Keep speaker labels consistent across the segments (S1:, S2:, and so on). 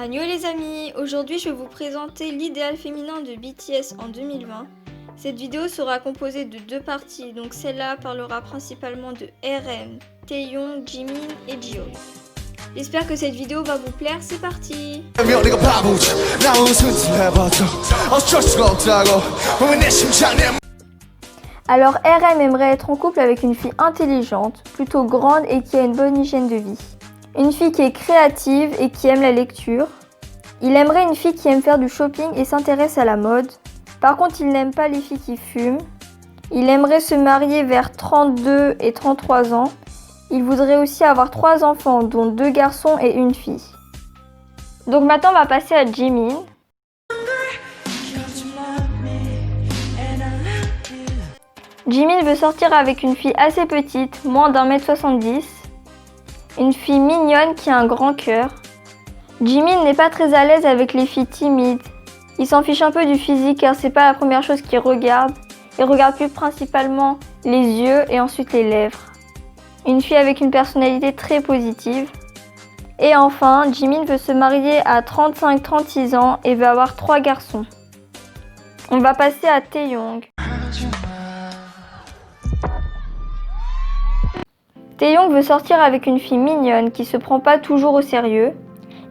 S1: Annyeong les amis, aujourd'hui je vais vous présenter l'idéal féminin de BTS en 2020. Cette vidéo sera composée de deux parties, donc celle-là parlera principalement de RM, Taehyung, Jimin et Jihyo. J'espère que cette vidéo va vous plaire, c'est parti! Alors RM aimerait être en couple avec une fille intelligente, plutôt grande et qui a une bonne hygiène de vie. Une fille qui est créative et qui aime la lecture. Il aimerait une fille qui aime faire du shopping et s'intéresse à la mode. Par contre, il n'aime pas les filles qui fument. Il aimerait se marier vers 32 et 33 ans. Il voudrait aussi avoir 3 enfants, dont 2 garçons et une fille. Donc maintenant, on va passer à Jimin. Jimin veut sortir avec une fille assez petite, moins d'1m70. Une fille mignonne qui a un grand cœur. Jimin n'est pas très à l'aise avec les filles timides. Il s'en fiche un peu du physique car c'est pas la première chose qu'il regarde. Il regarde plus principalement les yeux et ensuite les lèvres. Une fille avec une personnalité très positive. Et enfin, Jimin veut se marier à 35-36 ans et veut avoir 3 garçons. On va passer à Taehyung. Taehyung veut sortir avec une fille mignonne qui se prend pas toujours au sérieux.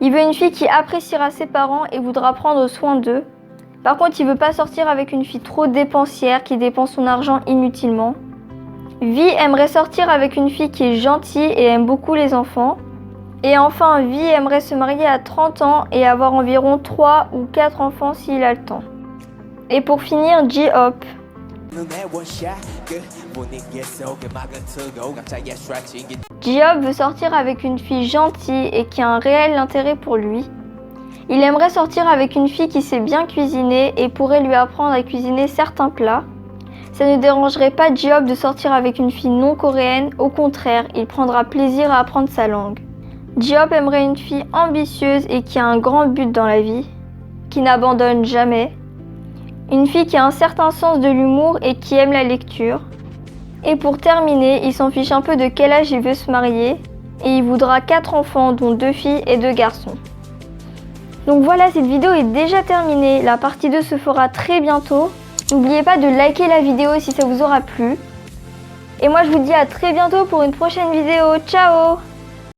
S1: Il veut une fille qui appréciera ses parents et voudra prendre soin d'eux. Par contre, il veut pas sortir avec une fille trop dépensière qui dépense son argent inutilement. V aimerait sortir avec une fille qui est gentille et aime beaucoup les enfants. Et enfin, V aimerait se marier à 30 ans et avoir environ 3 ou 4 enfants s'il a le temps. Et pour finir, J-Hope. J-Hope veut sortir avec une fille gentille et qui a un réel intérêt pour lui. Il aimerait sortir avec une fille qui sait bien cuisiner et pourrait lui apprendre à cuisiner certains plats. Ça ne dérangerait pas J-Hope de sortir avec une fille non coréenne, au contraire, il prendra plaisir à apprendre sa langue. J-Hope aimerait une fille ambitieuse et qui a un grand but dans la vie, qui n'abandonne jamais. Une fille qui a un certain sens de l'humour et qui aime la lecture. Et pour terminer, il s'en fiche un peu de quel âge il veut se marier. Et il voudra 4 enfants, dont 2 filles et 2 garçons. Donc voilà, cette vidéo est déjà terminée. La partie 2 se fera très bientôt. N'oubliez pas de liker la vidéo si ça vous aura plu. Et moi je vous dis à très bientôt pour une prochaine vidéo. Ciao!